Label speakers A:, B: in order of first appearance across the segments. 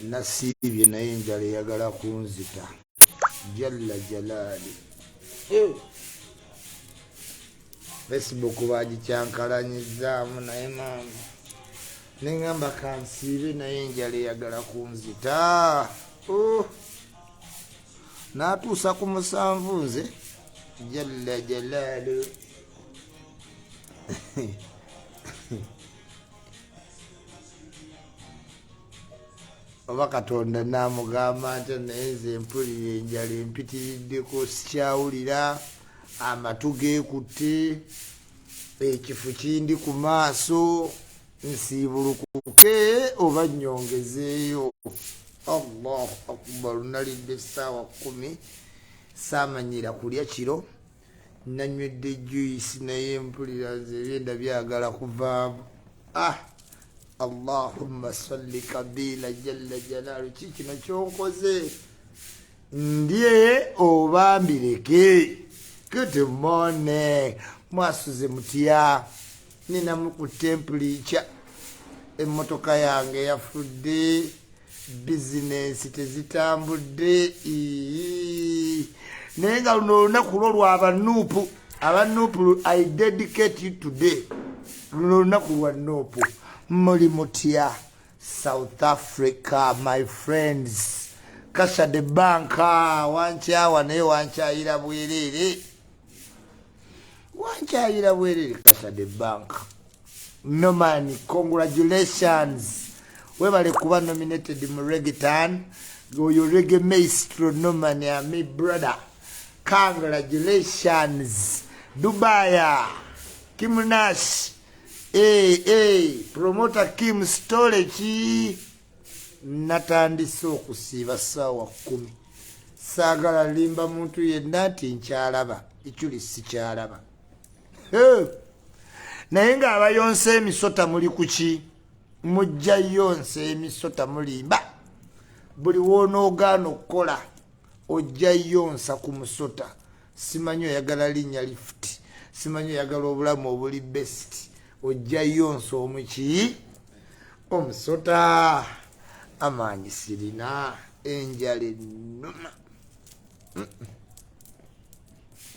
A: Nasiibye naye enjala eyagala kunzita. Jalla jalali. Facebook bagikyankalanyizaamu naye maama neŋŋamba kansiibe naye enjala eyagala kunzita. N'atuusa ku 7 nze. Jalla jalali. Oba Katonda n'amugamba nti naye nze mpulira enjala empitiriddeko sikyawulira, amatu geekutte, ekifu kindi ku maaso, nsiibulukuke oba nnyongezeeyo. Allahu akbar. Nalidde essaawa 10 saamanyira kulya kiro, nanywedde juice naye mpulira nze ebyenda byagala kuvaamu. Allahumma salli kabila jalla jalaalu. Kino kyonkoze ndye oba mbireke? Good morning. Mwasuze mutya? Nina mu temperature. Emmotoka yange yafudde, bizinesi tezitambudde. Naye nga luno olunaku lwo lwa abanuupu. Abanuupu, I dedicate you today. Luno olunaku lwa nuupu. Muli mutya? South Africa, my friends. Kasha de banka wankyawa naye wankyayira bwerere. Wankyayira bwerere Kasha de banka. No man, congratulations. Webale kuba nominated mu reggaeton. Go your reggae maestro no man, me brother. Congratulations. Dubai. Kim Nash. Promoter Kim Storage. Natandise okusiiba ssaawa 10. Saagala limba muntu yenna nti nkyalaba. Ekyuli sikyalaba. Naye ng'abayonsa emisota muli kuki? Mujja yonsa emisota mulimba. Buli wonoogaana okukola ojja yonsa ku musota. Simanyi oyagala linnya lifuti. Simanyi oyagala obulamu obuli best. Ojja yonsa omuki? Omusota. Amaanyi sirina. Enjala ennuma.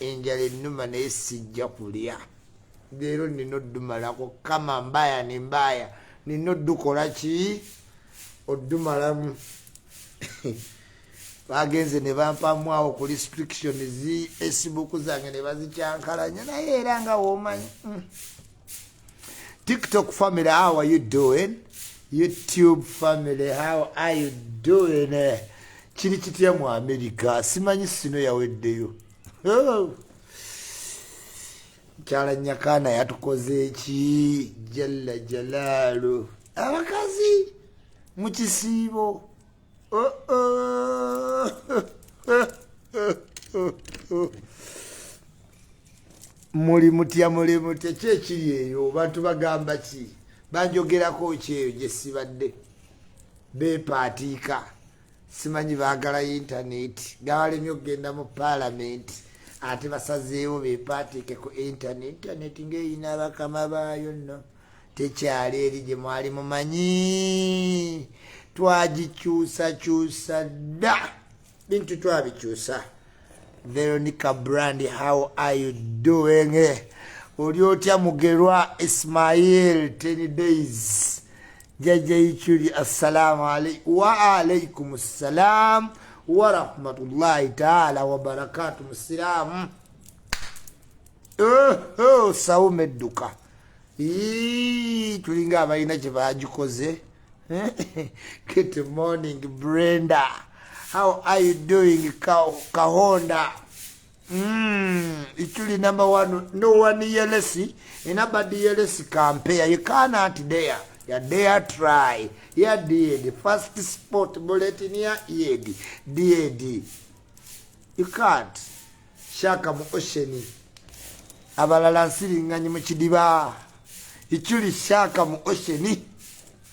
A: Enjala ennuma naye sijja kulya. Leero nina oddumalako. Kama mbaya ne mbaya. Nina oddukola ki? Oddumalamu. Bagenze ne bampamu awo ku restrictions Facebook zange ne bazikyankalanya naye era nga woomanyi. TikTok family, how are you doing? YouTube family, how are you doing? Kiri kitya mu America? Simanyi sino yaweddeyo. Kyala nyakana yatukoze ki? Jalla jalaalu. Abakazi mu kisiibo. Muli mutya kyekiri eyo? Bantu bagamba ki? Banjogerako ki eyo gye sibadde? Beepaatiika. Simanyi baagala intaneti. Gabalemye okugenda mu paalamenti. Ate basazeewo beepaatiike ku intaneti. Intaneti ng'eyina abakama baayo nno. Tekyali eri gye mwali mumanyi. Twagikyusa dda. Bintu twabikyusa. Veronica Brandi, how are you doing? Oli otya Mugerwa Ismail, 10 days. Jaja Ichuri, assalamu alaikum. Wa alaikum assalam wa rahmatullahi ta'ala wa barakatuh. Muslimu. Saume duka. Tulinga abalina kye bagikoze. Good morning, Brenda. How are you doing, Kahonda? Actually, number 1, no one yelesi. Anybody yelesi compare. You cannot dare. You dare try. You did. The first spot bulletin here, did. You can't. Shaka mu osheni. Abalala nsiringanyi mu kidiba. Actually, shaka mu osheni.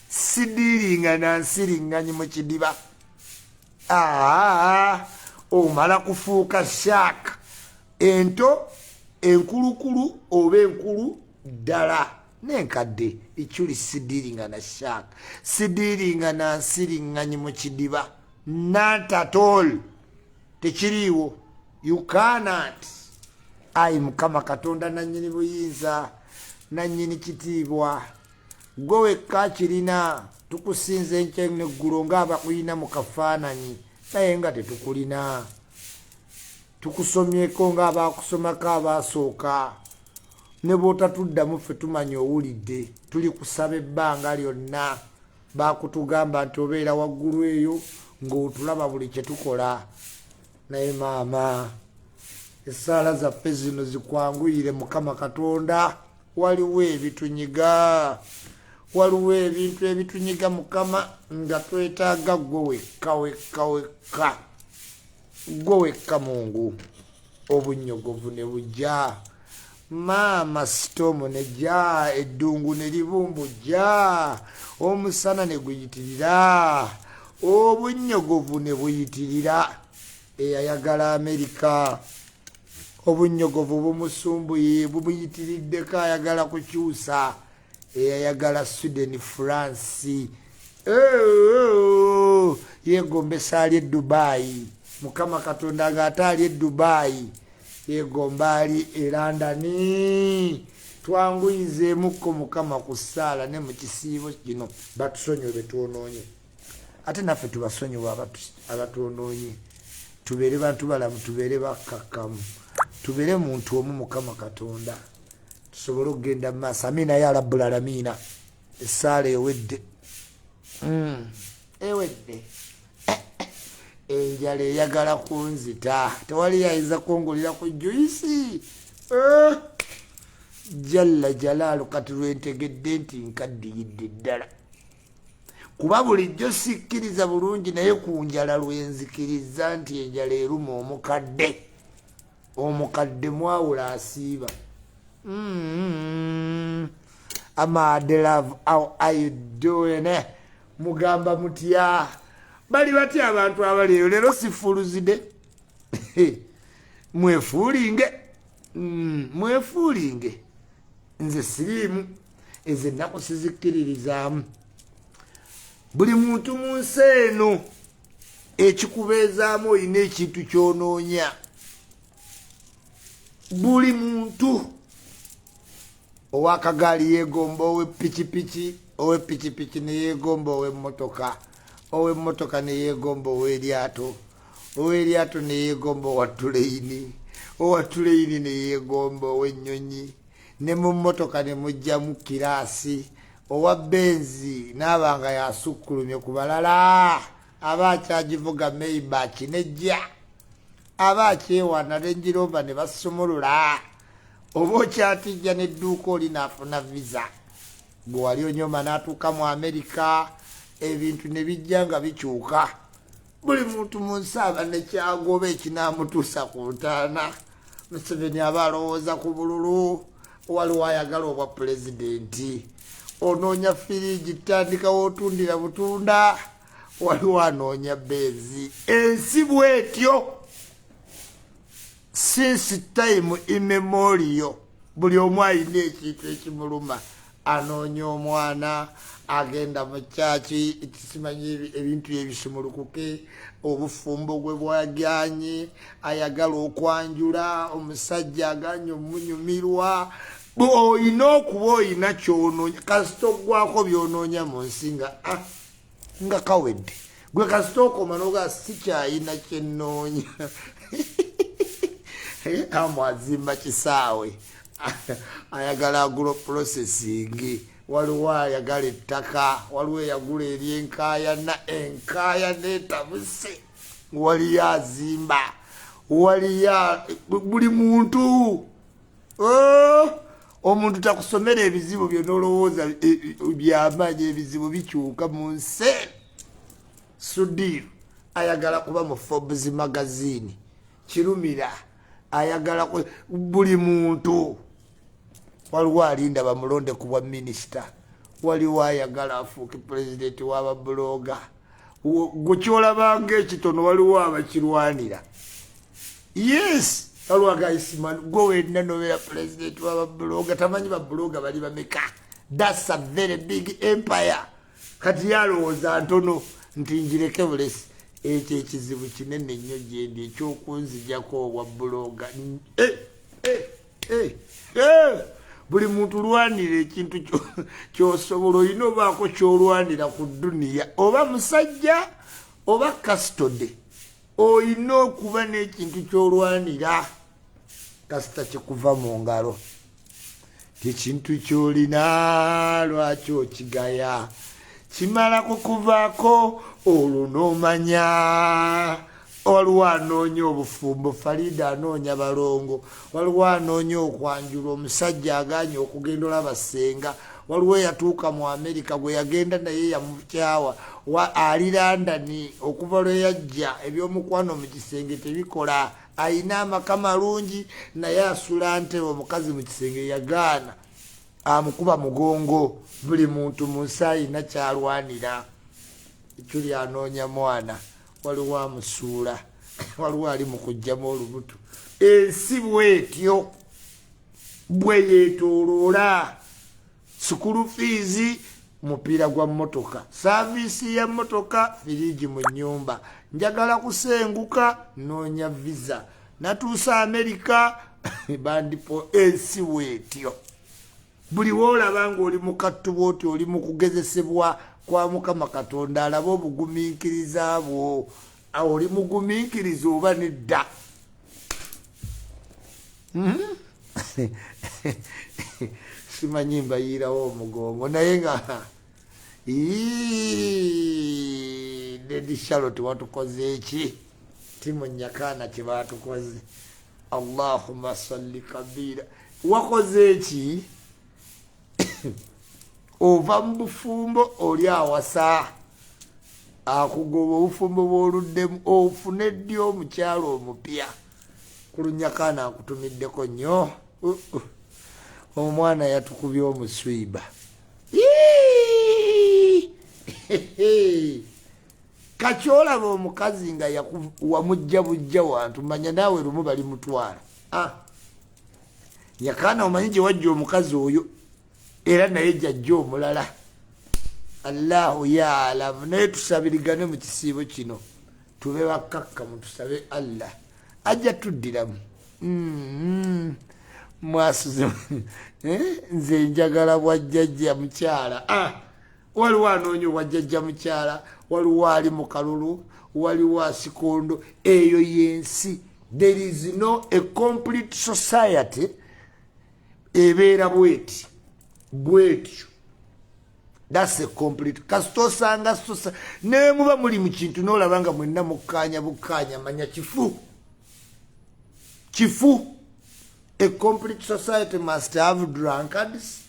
A: Sidiringa na nsiringanyi mu kidiba. Omala kufuuka shaka. Ento, enkulukulu oba enkulu ddala. nenkadde ikyuli sidiringa na shark sidiringa na nsiringanyi mu kidiba not at all tekiriiwo you cannot ayi mukama katonda nannyini buyinza nannyini kitiibwa gwe wekka kirina tukusinza enkya neggulu ng'abakuyina mu kafaananyi naye nga tetukulina tukusomyeko ng'abakusomako abaasooka ne bw'otatuddamu ffe tumanya owulidde tuli kusaba ebbanga lyonna baakutugamba nti obeera waggulu eyo ng'otulaba buli kye tukola naye maama essaala zaffe zino zikwanguyire mukama katonda waliwo ebitunyiga waliwo ebintu ebitunyiga mukama nga twetaaga gwe wekka wekka wekka gwe wekka mungu obunyogovu ne bujja maama sitoomu nejja eddungu ne libumbujja omusana ne guyitirira obunyogovu ne buyitirira eyayagala Amerika obunyogovu bumusumbuye bumuyitiriddeko ayagala kukyusa eyayagala Sweden France yegombesa ali Dubai mukama katonda ng'ate ali Dubai yegomba ali London twanguyizeemukko mukama ku ssaala ne mu kisiibo kino batusonyiwe betwonoonye ate naffe tubasonyiwe abatwonoonye tubeere bantu balamu tubeere bakkakkamu tubeere muntu omu mukama katonda tusobole okugenda mu maaso amiina ya rabbul alamiina essaala ewedde ewedde enjala eyagala kunzita tewali yayinza kwongolera ku juyisi jalla jalaalu kati lwentegedde nti nkaddiyidde ddala kuba bulijjo sikkiriza bulungi naye ku njala lwenzikiriza nti enjala eruma omukadde mwawula asiiba amadelav how are you doing mugamba mutya bali batya abantu abaleero leero sifuluzide mwefuulinge nze siriimu ezo ennaku sizikkiririzaamu buli muntu mu nsi eno ekikubeezaamu olina ekintu kyonoonya buli muntu owakagaali yeegomba owepikipiki owepikipiki neyeegomba owemmotoka owemmotoka neyeegomba oweryato oweryato neyeegomba owatuleyini owatuleyini neyeegomba owennyonyi ne mu mmotoka ne mujjamu kiraasi owa benzi n'abanga yasukkulumye ku balala aba akyagivuga Maybach nejja aba akyewana renjirova ne basumulula oba okyatijja n'edduuka oli naafuna visa gwe wali onyoma n'atuuka mu Amerika ebintu ne bijja nga bikyuka buli muntu mu nsi aba nekyagoba ekinaamutuusa ku ntaana Museven aba alowooza ku bululu waliwo ayagala obwa pulezidenti onoonya firiji tutandikawo otundira butunda waliwo anoonya benzi ensi bwetyo since time immemorial buli omu alina ekintu ekimuluma anoonya omwana agenda mu kyaki ekisimanyi ebintu ebisumulukuke obufumbo gwe bwajanye ayagala okwanjula omusajja aganye omunyumirwa oyina okuba oyina kyonoonya kasita ogwako byonoonya mu nsi nga kawedde gwe kasita okoma noga sikyayina kyenoonya amwazimba kisaawe ayagala agula processing waliwo ayagala ettaka waliwo eyagula eryenkayana enkayana etabuse waliyo azimba waliyo buli muntu omuntu takusomera ebizibu byonolowooza byamanyi ebizibu bikyuka mu nsi Sudiru ayagala kuba mu Forbes magazine kirumira ayagala buli muntu waliwo alinda bamulonde ku bwa minisita waliwo ayagala afuuke pulezidenti w'ababuloga gukyolabanga ekitono waliwo abakirwanira yes waliwo aga Isima gwe wenna nobeera pulezidenti w'ababuloga tamanyi babuloga bali bameka That's a very big empire. Kati yalowooza ntono nti njireke bulesi. Ekyo ekizibu kinene nnyo gyendi ekyokunzijjako obwa buloga. Buli muntu lwanira ekintu ky'osobola olina obaako ky'olwanira ku duniya oba musajja oba kasitode olina okuba n'ekintu ky'olwanira kasita kikuva mu ngalo ekintu ky'olina lwaki okigaya kimala kukuvaako olwo n'omanya waliwo anoonya obufumbo Farida anoonya balongo waliwo anoonya okwanjula omusajja aganye okugenda olaba Ssenga waliwo yatuuka mu Amerika gwe yagenda naye yamukyawa ali London okuva lwe yajja ebyomukwano mu kisenge tebikola ayina amaka malungi naye asula ntebe omukazi mu kisenge yagaana amukuba mugongo buli muntu mu nsi ayina kyalwanira ekyo anoonya mwana waliwo amusuula waliwo ali mu kujjamu olubuto ensi bwetyo bwe yeetooloola sukulu fiizi mupiira gwa mmotoka saaviisi ya mmotoka firiji mu nnyumba njagala kusenguka noonya visa natuusa Amerika bandipo ensi bwetyo buli woolaba ng'oli mu kattubo oti oli mu kugezesebwa kwa Mukama Katonda alaba obugumiikiriza bwo oli mugumiikiriza oba nedda simanyi mbayiirawo omugongo naye nga Lady Charlotte watukoze eki timunyakana kye batukoze Allahumma salli kabira wakoze eki ova mu bufumbo oli awasa akugoba obufumbo bw'oluddemu ofune ddi omukyalo omupya ku lunyakana akutumiddeko nnyo omwana yatukubye omuswiba kakyolaba omukazi nga wamujja bujja wantu manya naawe lumu bali mutwala nyakana omanyi gye wajja omukazi oyo era naye jajja omulala Allahu ya'lamu naye tusabirigane mu kisiibo kino tube bakkakkamu tusabe Allah ajja tuddiramu mwasuze nze njagala bwajjajja mukyala waliwo anoonya obwajjajja mukyala waliwo ali mu kalulu waliwo asikondo eyo yensi there is no a complete society ebeera bweti bwetyo that's a complete kasita osanga naye muba muli mu kintu n'olaba nga mwenna mukkaanya bukkaanya manya kifu a complete society must have drunkards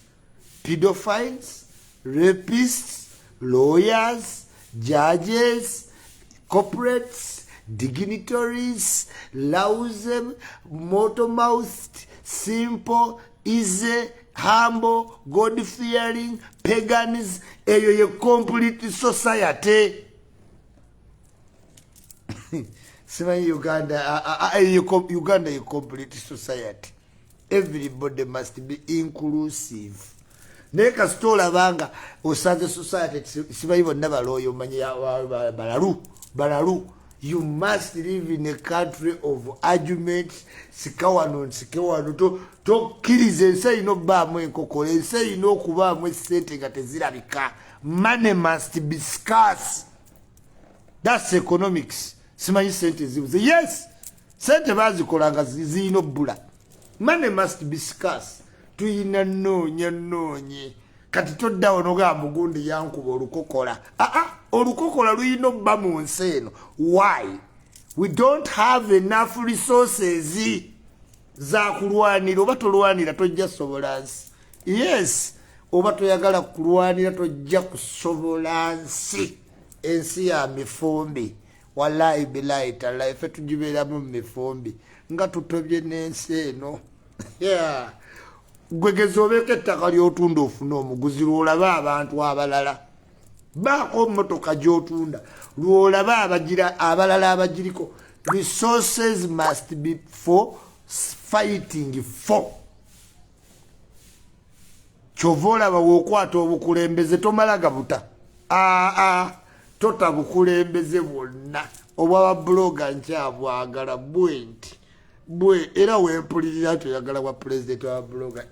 A: pedophiles rapists lawyers judges corporates dignitaries lousy motor-mouthed simple easy humble God-fearing pagans eyo ye complete society simanyi Uganda ye complete society everybody must be inclusive naye kasita olabanga osanze society simanyi bonna balooyo omanyi balalu you must live in a country of arguments sikawano tokkiriza ensi erina okubaamu enkokolo ensi erina okubaamu essente nga tezirabika money must be scarce that's economics simanyi sente zibuze yes sente bazikolanga zirina obbula money must be scarce tuyina noonye kati toddawo nogaa mugundi yankuba olukokola olukokola luyina obba mu nsi eno why we don't have enough resources za kulwanira oba tolwanira tojja sobola nsi yes oba toyagala kulwanira tojja kusobola nsi ensi ya mifumbi wallahi bilahi tallahi ffe tugibeeramu mu mifumbi nga tutobye n'ensi eno yeah. gwegeza obeeko ettaka ly'otunda ofune omuguzi lwolaba abantu abalala baako mmotoka gy'otunda lwolaba abalala abagiriko resources must be for fighting for Chovola bawokwata obukulembeze tomalaga buta. Tota bukulembeze bonna. Obwa bloga nkyabwagala bwenti. Bwe era wempulirira toyagala wa president wa bloga.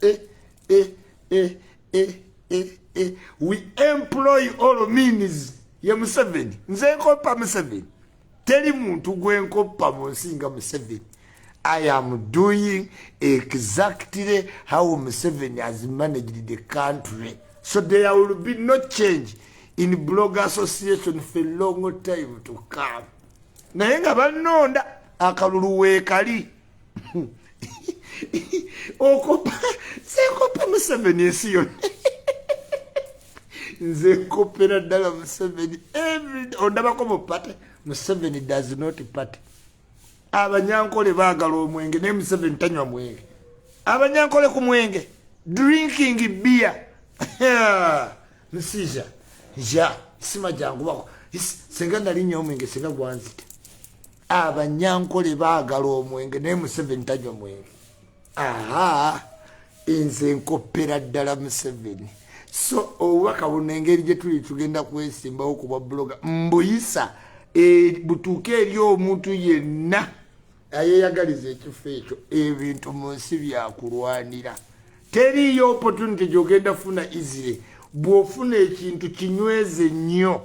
A: We employ all means. Ye Museven. Nze nkopa Museven. Teri muntu gwe nkopa monsinga Museven. I am doing exactly how Museven has managed the country. So there will be no change in Blogger Association for a long time to come. Naye nga banonda akalulu weekali. Okopa sekopa Museven ensi yonna. Nze nkopera ddala Museven ondabako mu party. Museven does not party. Abanyankole baagala omwenge ne Museven tanywa mwenge. Abanyankole ku mwenge drinking beer. Musija ja sima jangu bako senga ndalinya omwenge senga gwanzite. Abanyankole baagala omwenge ne Museven tanywa mwenge. Nze nkopera ddala Museven. So owaka bunengeri gye tuli tugenda kwesimbawo ku bloga mbuyisa butuuke eri omuntu yenna ayeyagaliza ekifo ekyo ebintu mu nsi byakulwanira. Teriyo opportunity gy'ogenda funa easily bw'ofuna ekintu kinyweze nnyo.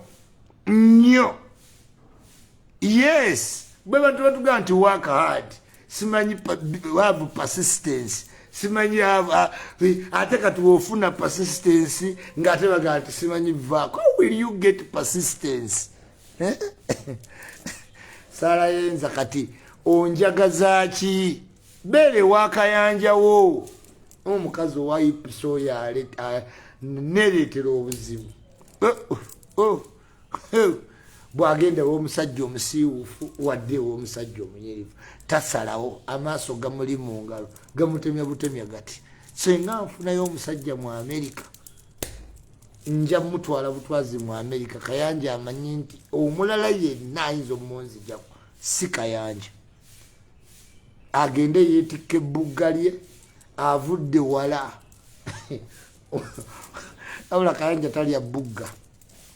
A: Yes, bwe bantu batugaa nti work hard, simanyi have persistence, simanyi ate kati bw'ofuna persistence ng'ate bagaa nti simanyi vaako. How will you get persistence? Sala yenza kati onjagaza ki bere wakayanjawo omukazi wa ipiso ya neretera obuzibu. Bwagenda omusajja omusiiwufu wadde omusajja omunyirivu tasalawo amaaso gamuli mu ngalo gamutemya butemya gati senga nfunayo omusajja mu Amerika nja mutwala butwazi mu Amerika kayanja amanyi nti omulala yenna ayinza omunzijako si kayanja agende yeetikke ebbugga lye avudde wala. Abula kayanja talya bugga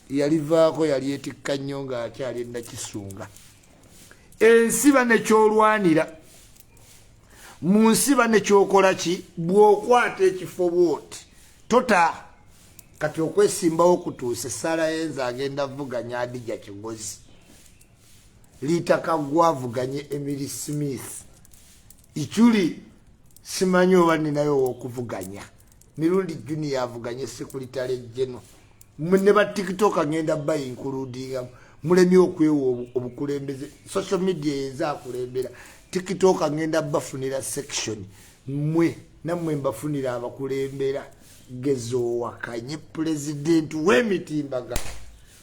A: yalivaako yali yeetikka nnyo ng'akyali Nakisunga. Ensiba nekyolwanira mu nsiba nekyokola ki bw'okwata ekifo bwoti tota kati okwesimbawo kutuuse Sala yenza agenda vuganya Adija Kigozi liitaka gwavuganye Emily Smith ichuli simanyi oba ninayo okuvuganya mirundi Junior avuganye Secretary General ne ba TikTok agenda ba including mulemi okwewo obukulembeze social media ezaakulembera TikTok agenda bafunira section mwe namwe mbafunira abakulembera gezo wakanye president w'emitimbaga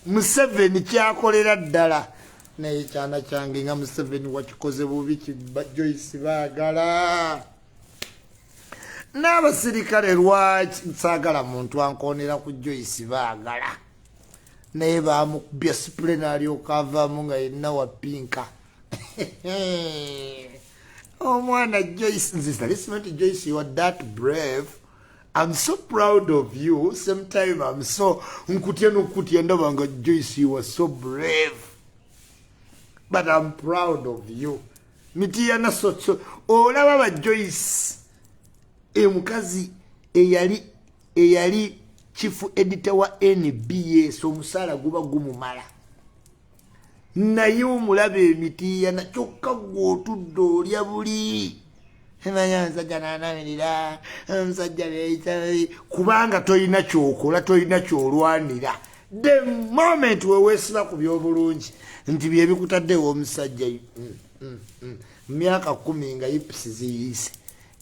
A: Museven kyakolera ddala naye kyana kyange nga Museven wakikoze bubi Joyce baagala n'abasirikale lwaki nsaagala muntu ankonera ku Joyce baagala naye bamukubya disciplinary okavaamu nga yenna wapinka. Omwana Joyce nzisa listen to Joyce, you are that brave. I'm so proud of you. Sometime I'm so nkutya ndabanga Joyce, you are so brave. But I'm proud of you. Mitiyana so olaba ba Joyce mukazi eyali chief editor wa NBA so musala guba gumumala naye omulabe emitiyana kyokka gw'otudde olya buli nsajja nanamirira nsajja kubanga tolina kyokola tolina kyolwanira. The moment weweesiba ku by'obulungi nti byebikutaddewo omusajja myaka 10 nga ipisi ziyise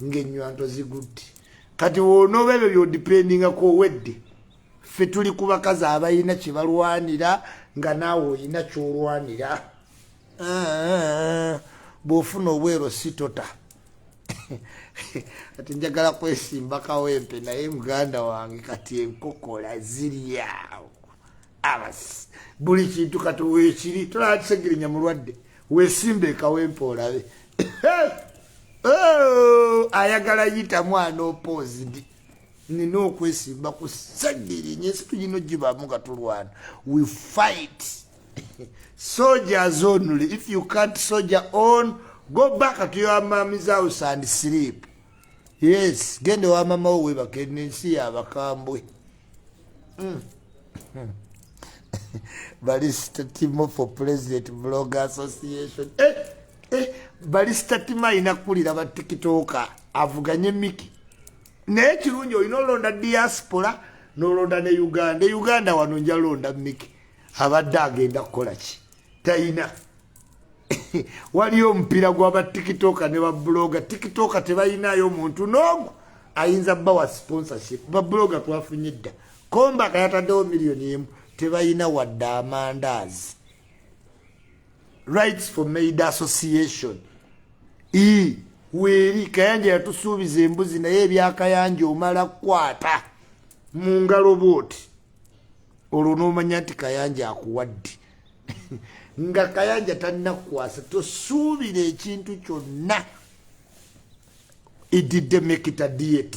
A: ng'ennywanto zigudde kati wonooba ebyo by'odipendingako owedde ffe tuli ku bakazi abalina kye balwanira nga naawe olina kyolwanira. Bw'ofuna obwero sitota kati njagala kwesimba kawempe naye muganda wange kati enkokola ziri awo abasi buli kintu kati weekiri tolaba kisegerinya mulwadde weesimbe kawempe olabe. Ayagala yita mwana opposed nina okwesimba ku sagiri nyesi tulina ogibamu nga tulwana. We fight. Soldiers only. If you can't soldier on, go back to your mommy's house and sleep. Yes, gende wa mama owe bakenensi yabakambwe. Barista Timo for President Blogger Association. Barista Tima inakulira ba TikToker avuganye Miki. Naye kirungi olina olonda diaspora n'olonda ne Uganda. Uganda wano nja londa Miki. Abadde agenda kukola ki? Tayina. Waliyo omupiira gw'aba TikToker ne ba blogger. TikToker tebayinayo omuntu n'omu ayinza bawa sponsorship. Ba blogger twafunye dda. Komba kayataddewo miliyoni emu. Tebayina wadde amandazi. Rights for Made Association. Weeri Kayanja yatusuubiza embuzi naye ebyakayanja omala kwata mu ngalo booti. Olwo n'omanya nti Kayanja akuwadde. Nga Kayanja tannakwasa tosuubira ekintu kyonna. It did make it a diet.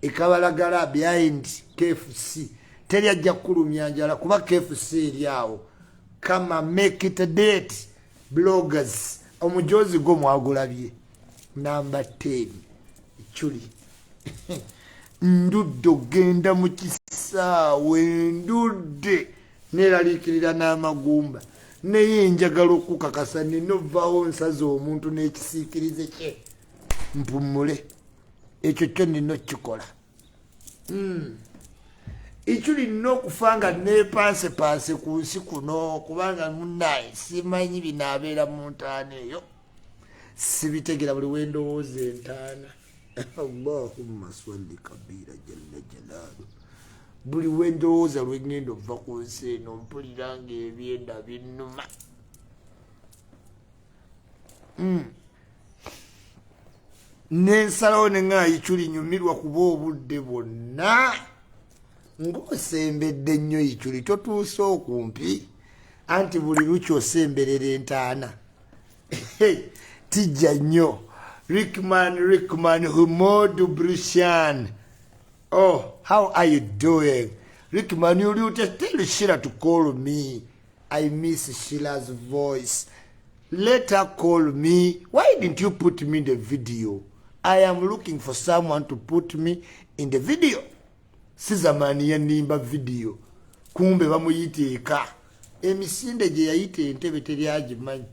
A: Ekabalagala behind KFC. Teri ajja kulumya njala kuba KFC eri awo. Kama make it a date. Bloggers. Omujozi go mwagulabye. Number 10. Chuli. Ndudde ogenda mu kisaawe ndudde. Neralikirira n'amagumba. Naye njagala okukakasa ninnovaawo nsaze omuntu n'ekisiikirize kye. Mpumule. Ekyo kyo nina okikola. Ichuli no kufanga ne panse ku nsi kuno kubanga munnaye simanyi binabeera mu ntaana eyo. Sibitegera buli wendowooza entaana. Allahumma salli kabira jalla jalaalu. Buli wendowooza lwengenda ova ku nsi eno mpulira ng'ebyenda binnuma. N'ensalawo ne nga Ichuli nyumirwa kuba obudde bwonna. Ng'osembedde nnyo Ichuli totuuse okumpi anti buli luki osemberera entaana. Tijja nnyo. Rickman Humodu Brushan. Oh, how are you doing? Rickman, you tell Sheila to call me. I miss Sheila's voice. Let her call me. Why didn't you put me in the video? I am looking for someone to put me in the video. Sizamani ya nimba video. Kumbe bamuyiteeka. Emisinde gye yayita entebe teri agimanyi.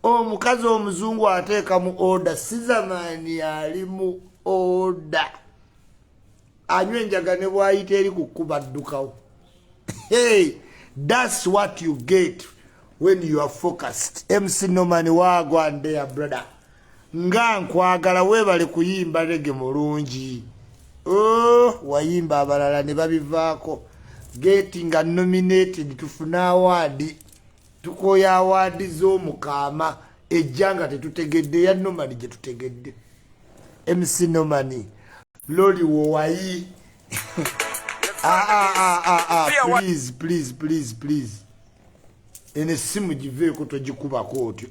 A: Omukazi omuzungu ateeka mu order. Sizamani ali mu order. Anywe enjaga ne bwayita eri kukuba ddukawo. Hey, that's what you get when you are focused. MC Norman wagwa there, brother. Nga nkwagala webale kuyimba reggae mulungi. Oh, wayimba abalala ne babivaako. Getting nominated tufuna award. Tukoya award z'omukama ejjanga tetutegedde ya Norman gye tutegedde. MC Norman. Loli wowayi. Please. Ene simu giveeko togikubako otyo.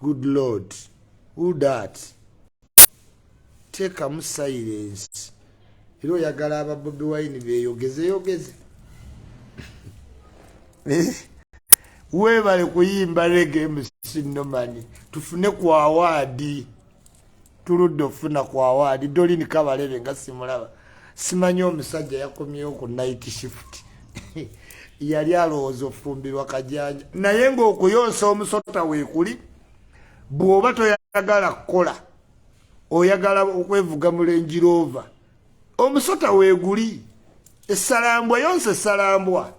A: Good Lord. Who that? Take a silence. Ilo yagala aba Bobi Wine beyogeze. Webale kuyimba reggae MC Norman. Tufune ku award. Tuludde ofuna ku award. Dolini Kabalebe nga simulaba. Simanyi omusajja yakomyewo ku night shift. Yali alowooza ofumbirwa kajanja. Naye ng'okuyonsa omusota weekuli. Bw'oba toyagala kukola. Oyagala okwevuga mu Range Rover. Omusota weeguli. Essalambwa yonse essalambwa.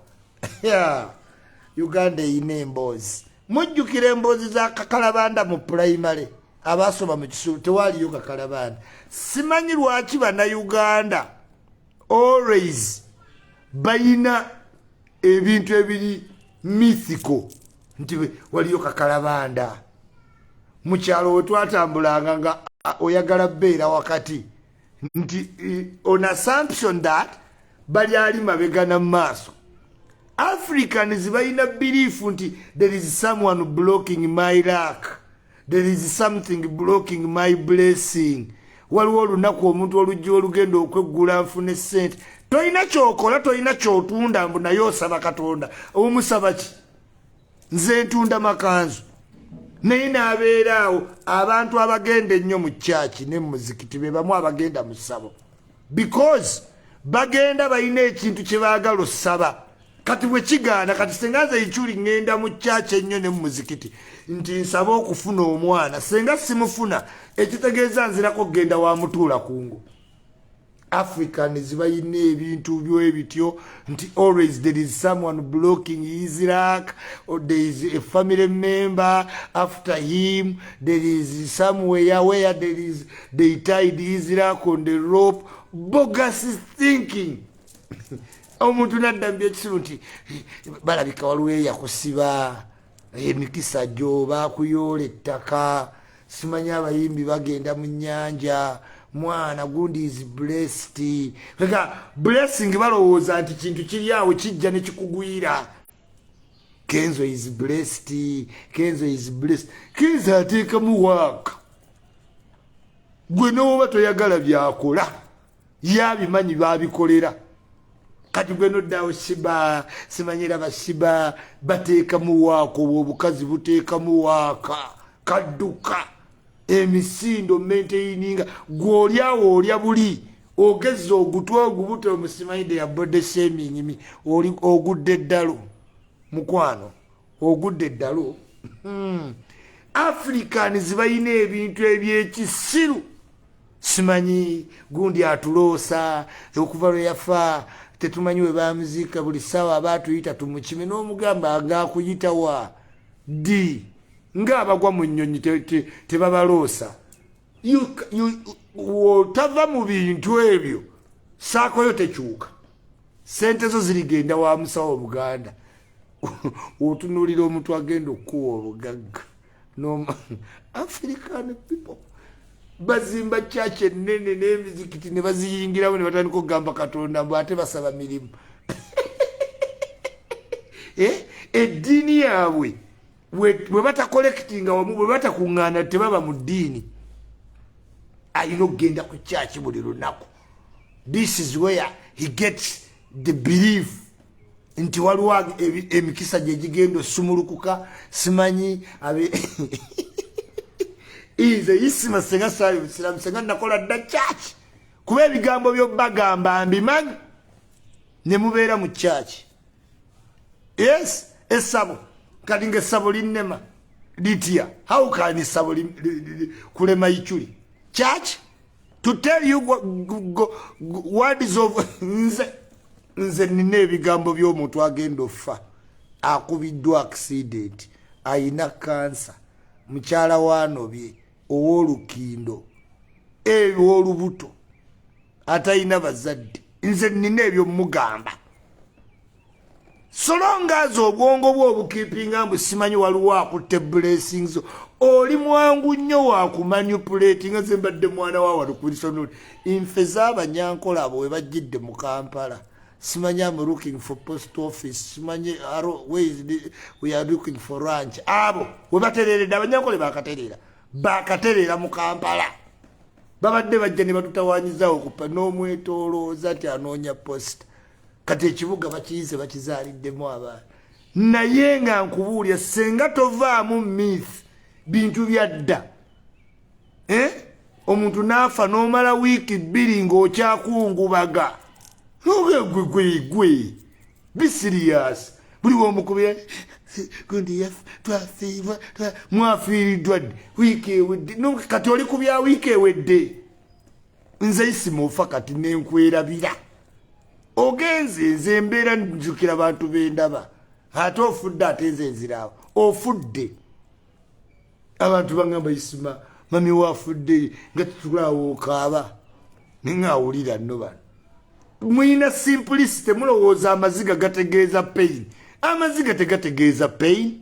A: Uganda eyina emboozi. Mujjukira emboozi za Kakalabanda mu primary. Abasoma mu kisulu tewaliyo Kakalabanda. Simanyi lwaki Bannayuganda always bayina ebintu ebiri mythical. Nti waliyo Kakalabanda. Mu kyalo we twatambulanga nga oyagala beera wakati. Nti on assumption that bali ali mabega na maaso. Africans bayina belief nti there is someone blocking my luck. There is something blocking my blessing. waliwo olunaku omuntu olujja olugenda okweggula nfune ssente tolina kyokola tolina kyotunda mbu naye osaba katonda omusaba ki nze ntunda makanzu naye n'abeeraawo abantu abagenda ennyo mu kyaki ne mu muzikiti be bamu abagenda mu ssabo because bagenda balina ekintu kye baagala ossaba kati bwe kigaana kati senga nze ikyuli ŋŋenda mu kyaki ennyo ne mu muzikiti nti nsaba okufuna omwana senga simufuna ekitegeeza nzirako kugenda wa mutuula kungu Africans bayina ebintu byebityo nti always there is someone blocking his luck or there is a family member after him there is somewhere where they tied his luck on the rope bogus thinking omuntu nadda byekisiru nti balabika waliwo eyakusiba emikisa gyo bakuyoola ettaka simanyi abayimbi bagenda mu nnyanja mwana gundi is blessed kaka blessing balowooza nti kintu kiri awo kijja ne kikugwira Kenzo is blessed Kenzo is blessed Kenzo ateekamu waaka gwe n'oba toyagala byakola yabimanyi babikolera kati gwe noddawo shiba simanyira bashiba bateekamu waaka obukazi buteekamu waaka kadduka emisindo maintaininga gwolyawo olya buli ogezza ogutwa ogubuto omusimayide ya body shaming mi oli ogudde eddalo mukwano ogudde eddalo Africans bayina ebintu ebyekisiru simanyi gundi atuloosa okuva lwe yafa tetumanyi we bamuziika buli ssaawa abaatuyita tumukime n'omugamba agakuyitawa di ng'abagwa mu nnyonyi tebabaloosa otava mu bintu ebyo saakoyo tekyuka sente zo zirigenda wa musawo Buganda otunuulira omuntu agenda okukuwa obugagga African people bazimba kyaki ennene n'emizikiti ne baziyingiramu ne batandika okugamba Katonda mbu ate basaba mirimu eddiini yaabwe bwe batakolekitinga wamu bwe batakuŋŋaana tebaba mu ddiini alina okugenda ku kyaki buli lunaku this is where he gets the belief nti waliwo emikisa gye gigenda osumulukuka simanyi ize Isima senga saali busiramu senga nakola dda kyaki kuba ebigambo by'obbagamba mbimanyi ne mubeera mu kyaki yes essabo kati ng'essabo linnema litya how can essabo kulema ikyuli church to tell you what is of nze nina ebigambo by'omuntu agenda offa akubiddwa accident ayina kansa mukyala waanobye ow'olukindo ew'olubuto atayina bazadde nze nina ebyo mugamba so long as obwongo bwo obukiipinga mbu simanyi waliwo akutte blessings oli mwangu nnyo wakumanipulating nze mbadde mwana wa walukulisonoli infe z'abanyankola abo we bajjidde mu Kampala simanyi am looking for post office simanyi we are looking for ranch abo we batereredde abanyankole bakatereera mu Kampala babadde bajja ne batutawaanyizaawo okupa n'omwetoolooza ti anoonya posta kati ekibuga bakiyize bakizaaliddemu abaana naye nga nkubuulya senga tovaamu myth bintu byadda omuntu n'afa n'omala wiiki 2 ng'okyakungubaga gwe be serious buli w'omukubira gundi twafiibwa mwafiiriddwa dde wiiki ewedde kati oli ku bya wiiki ewedde nze Isima ofa kati nenkwerabira ogenze nze mbeera njukira abantu bendaba ate ofudde ate nze nziraawo ofudde abantu bagamba Isima mami wafudde nga tutulaawo okaaba neŋŋawulira nno bano mwina simplicity mulowooza amaziga gategeeza pain amaziga tegategeeza pain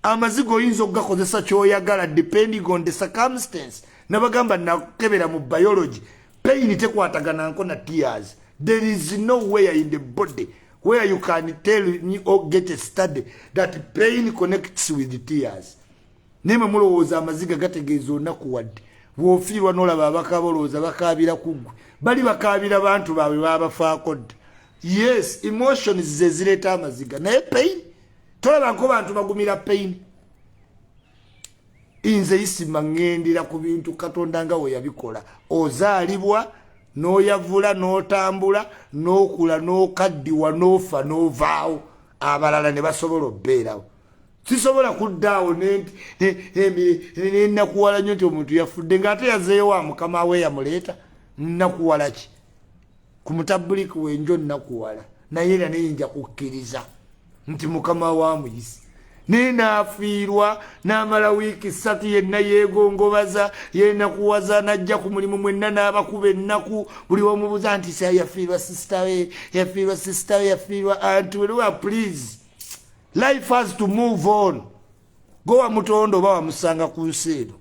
A: amaziga oyinza okugakozesa kyoyagala depending on the circumstance nabagamba nakebera mu biology pain tekwatagananko na tears. There is nowhere in the body where you can tell me or get a study that pain connects with the tears. Nema mulowooza amaziga gategeeza olunaku wadde wofiirwa n'olaba abakabolooza bakaabira kuggwe bali bakaabira bantu baabwe babafaako dda. Yes, emotions ze zireeta amaziga naye pain tolabako bantu bagumira pain. Inze Isima ngendera ku bintu Katonda nga we yabikola. Ozaalibwa n'oyavula n'otambula n'okula n'okaddiwa n'ofa n'ovaawo abalala ne basobola obbeerawo. Sisobola kuddaawo nakuwala nnyo nti omuntu yafudde ng'ate yazeewa mukama we yamuleeta. Nakuwala ki ku mutabuliki wenjo nakuwala naye era neyinja kukkiriza nti mukama wa muyisi nenaafiirwa n'amala wiiki 3 yenna yeegongobaza yenakuwaza najja ku mulimu mwenna n'abakuba ennaku buli omubuuza nti sa yafiirwa sisita we yafiirwa sisita we yafiirwa anti weruwa. Please, life has to move on. Go wa mutondo oba wamusanga ku nsi eno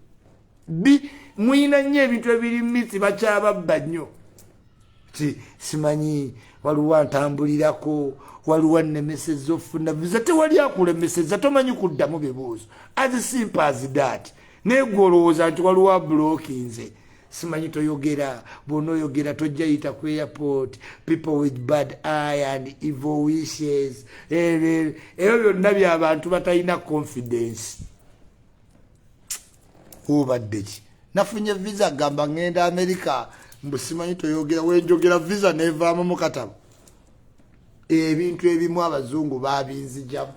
A: mwina nnyo ebintu ebiri miti bakyababba nnyo. Simanyi waliwo ntambulirako waliwo nnemeseza ofuna visa tewali akulemeseza tomanyi kuddamu bibuuzo as simple as that. Neegwe olowooza nti waliwo abulookinze. Simanyi toyogera bw'onoyogera tojja yita ku airport people with bad eye and evil wishes. Ebyo byonna by'abantu batalina confidence. Obadde ki nafunye visa gamba ngenda America mbusimanyi toyogera wenjogera visa nevaamu mu katabo. Ebintu ebimu abazungu babinzijamu.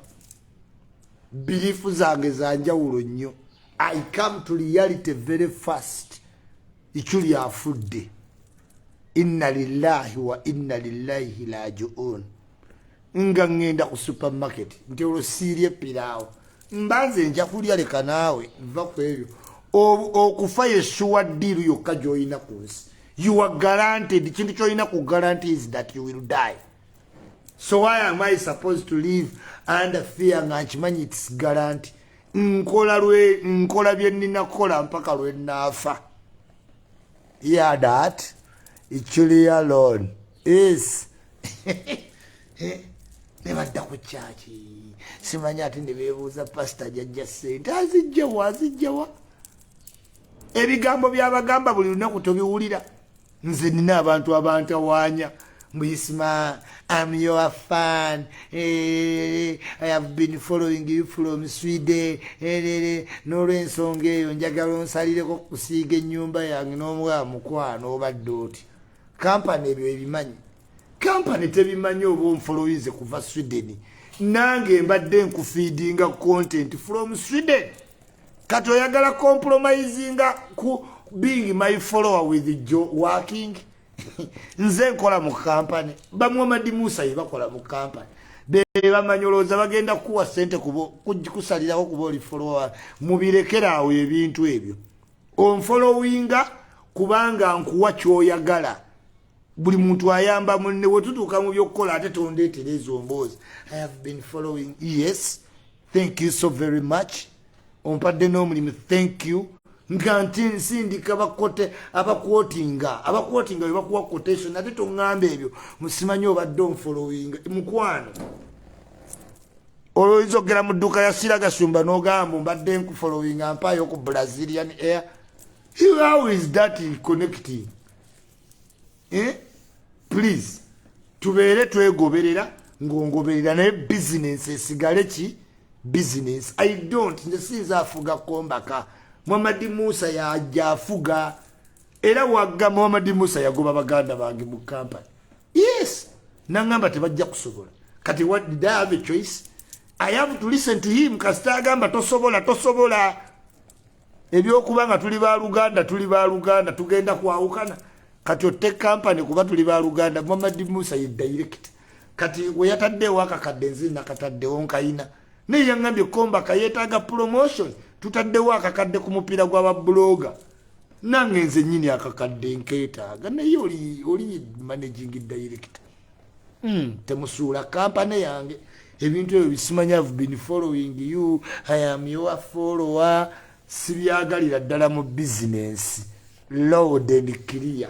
A: Bilifu zange zanjawulo nnyo. I come to reality very fast. Ichuli afudde. Inna lillahi wa inna lillahi raji'un. Nga ngenda ku supermarket nti olosiirye piraawo mbanze nja kulya leka naawe nva ku ebyo okufa yessuwa ddiiru yokka gy'olina ku nsi. You are guaranteed. Kintu ky'olina ku guarantee is that you will die. So why am I supposed to live under fear nga nkimanyi it's guarantee? Nkola bye nninakola mpaka lwe naafa. Yeah, that actually alone is nebadda ku kyaki simanyi ate ne beebuuza pasita jajja ssente azijjawa ebigambo byabagamba buli lunaku tobiwulira. Nze nina abantu abantawaanya Isima, I'm your fan. I have been following you from Sweden. N'olw'ensonga eyo njagala onsalireko kusiiga ennyumba yange n'omuwa mukwano obadde oti. Kampani ebyo ebimanyi. Kampani tebimanyi oba onfolowinze kuva Sweden. Nange mbadde nkufiidinga content from Sweden. Kati oyagala compromisinga ku being my follower with Joe working. Nze nkola mu kampani Muhammad Musa bakola mu kampani bamanyoloza bagenda kuwa sente kusalirawo kuba oli follower mubirekerawo ebintu ebyo onfollowinga kubanga nkuwa kyoyagala buli muntu ayamba munne wetutuuka mu byokkola ate tondeetera ezo mboozi. I have been following. Yes, thank you so very much. Ompadde n'omulimu, thank you. Nkanti nsindika abakwotinga webakuwa quotation ate toŋŋamba ebyo musimanyi obadde onfollowing mukwano. Olwoyinza okugera mu dduuka ya Siragasumba n'ogamba mbadde nkufollowing ampaayo ku Brazilian Air. How is that connecting? Please tubeere twegoberera ng'ongoberera naye business esigale ki business. I don't nze sinza afuga kombaka. Muhammad Musa yajja afuga era wagga Muhammad Musa yagoba baganda bange mu kampani. Yes, nangamba tebajja kusobola. Kati what did I have a choice? I have to listen to him. Kasita agamba tosobola. Ebyokubanga tuli ba Luganda tugenda kwawukana. Kati otte kampani kuba tuli ba Luganda. Muhammad Musa ye direct. Kati we yataddewo akakadde nzi nakataddewo nkayina. Naye yangambye komba kayetaaga promotion. Tutaddewo akakadde ku mupiira gw'ababloga. Nange nze nnyini akakadde nkeetaaga naye oli managing director. Temusuula kampani yange. Ebintu ebyo bisimanya. I've been following you. I am your follower. Sibyagalira ddala mu business. Loud and clear.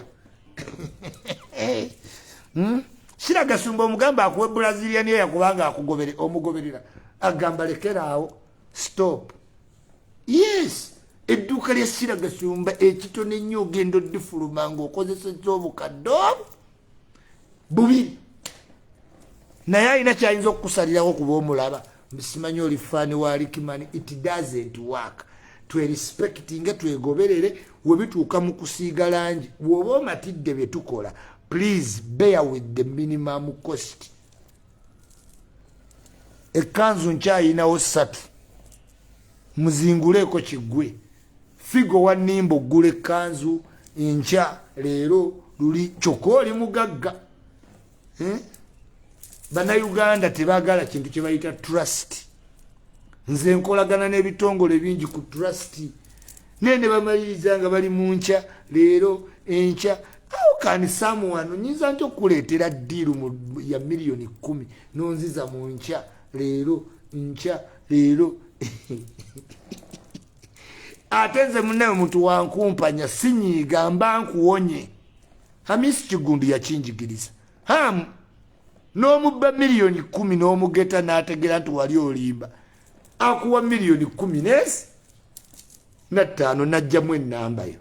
A: Siragasumba omugamba akuwe Brazilian Air kubanga omugoberera. Agamba lekeraawo. Stop. Yes. edduuka lya Siragasumba ekitone nnyo ogenda oddifuluma ng'okozesezza obukadde bubiri naye alina kyayinza okukusalirawo kuba omulaba simanyi oli faani wa Likimani. It doesn't work. Twerespectinge twegoberere webituuka mu kusiiga langi bw'oba omatidde bye tukola please bear with the minimum cost. Ekanzu nkyayinawo 3 muzinguleeko kiggwe figo wa Nimbo gula ekanzu enkya leero luli kyokka oli mugagga. Bannayuganda tebaagala kintu kye bayita trust. Nze nkolagana n'ebitongole bingi ku trust naye ne bamaliriza nga bali mu nkya leero enkya awukani samuwano nyinza nti okuleetera ddiiru ya miliyoni 10 nonziza mu nkya leero nkya leero ate nze munnawe muntu wankumpanya sinyiiga mba nkuwonye. Hamisi Kigundu yakinjigiriza n'omubba miliyoni 10 n'omugeta n'ategera nti wali olimba akuwa miliyoni 10 nesi na 5 najjamu ennamba yo.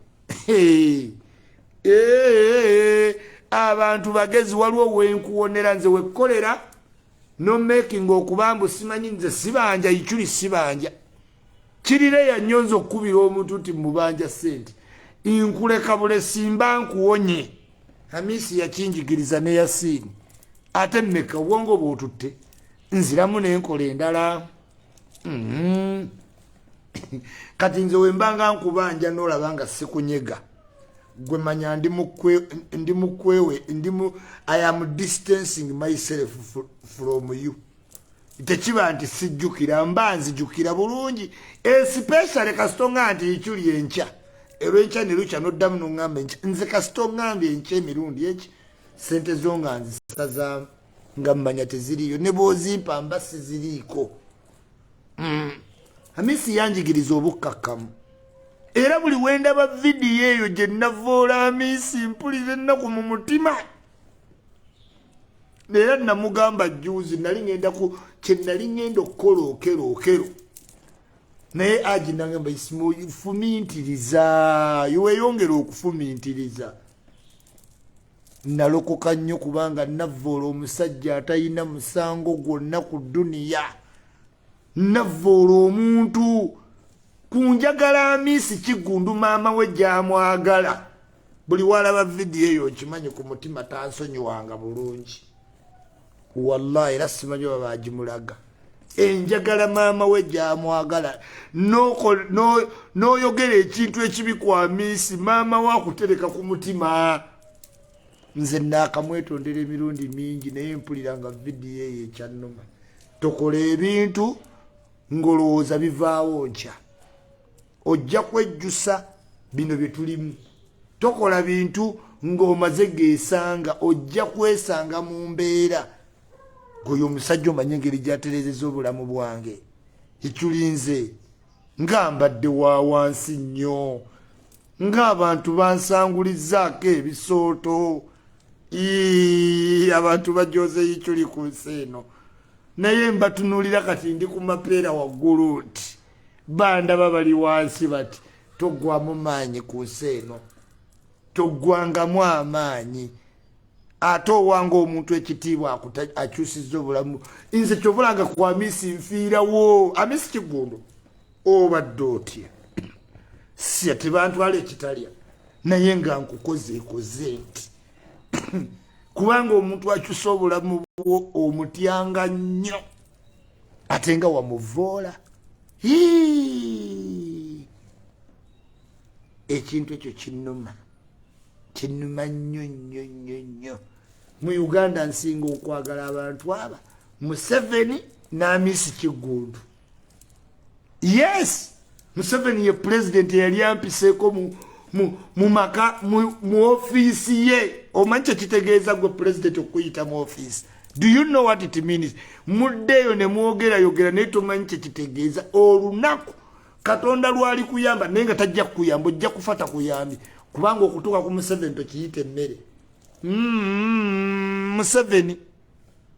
A: Abantu bagezi waliwo wenkuwonera nze wekkolera no making okubambu simanyi nze sibanja ichuli sibanja kirire ya nyonzo kubira omuntu nti mubanja sente inkuleka bule simba nkuwonye. Hamisi yakinjigiriza ne Yasini ate mmeka wongo bwotutte nziramu n'enkola endala. Kati nze wembanga nkubanja n'olabanga sikunyega gwe manya ndi mukwewe I am distancing myself from you. Tekiba nti sijjukira mba nzijukira bulungi especially kastonga nti ichuli enkya olwenkya ne lukya noddamu n'oŋŋamba enkya nze kasito ŋŋambye enkya emirundi eki sente zo nga nzisaza nga mmanya teziriyo ne bw'ozimpa mba siziriiko. Hamisi yanjigiriza obukkakkamu era buli wendaba vidiyo eyo gye navoola Hamisi mpulira ennaku mu mutima. Era namugamba juzi nali ngenda ku kye nali ngenda okukola okero naye aji nangamba Isima fumintiriza yoweyongera okufumintiriza. Nalokoka nnyo kubanga navoola omusajja atalina musango gwonna ku duniya. Navoola omuntu kunjagala Hamisi Kigundu maama we gy'amwagala. Buli walaba vidiyo eyo nkimanyi ku mutima tansonyiwanga bulungi. Wallahi era simanyi baba bagimulaga. Enjagala maama we gy'amwagala n'oyogera ekintu ekibi ku Hamisi maama we akutereka ku mutima. Nze naakamwetondera emirundi mingi naye mpulira nga vidiyo eyo ekyannuma. Tokola ebintu ngolowooza bivaawo nkya. Ojja kwejjusa bino bye tulimu. Tokola bintu ng'omaze geesanga ojja kwesanga mu mbeera. Goyo omusajja omanye engeri gy'atereezezza obulamu bwange. Ekyulinze ngambadde wa wansi nnyo ng'abantu bansangulizaako ebisooto. Abantu bajoze yikyuli ku nsi eno naye mbatunuulira kati ndi ku mapeera waggulu nti bandaba bali wansi bati toggwamu maanyi ku nsi eno toggwangamu amaanyi ate owanga omuntu ekitiibwa akyusizza obulamu. Nze kyobulanga ku Hamisi nfiirawo. Hamisi Kigundu obadde otya siya tebantwala ekitalya naye nga nkukozeekoze nti kubanga omuntu akyusa obulamu bwo omutyanga nnyo ate nga wamuvoola. Ekintu ekyo kinnuma nnyo nnyo nnyo nnyo. Mu Uganda nsinga okwagala abantu aba Museven n'Hamisi Kigundu. Yes, Museven ye president yali ampiseeko mu maka mu office ye. Omanyi kye kitegeeza gwe president okuyita mu office. Do you know what it means? Muddeeyo ne mwogerayogera naye tomanyi kye kitegeeza. Olunaku Katonda lwali kuyamba naye nga tajja kukuyamba ojja kufa takuyambi kubanga okutuuka ku Museven tokiyita emmere.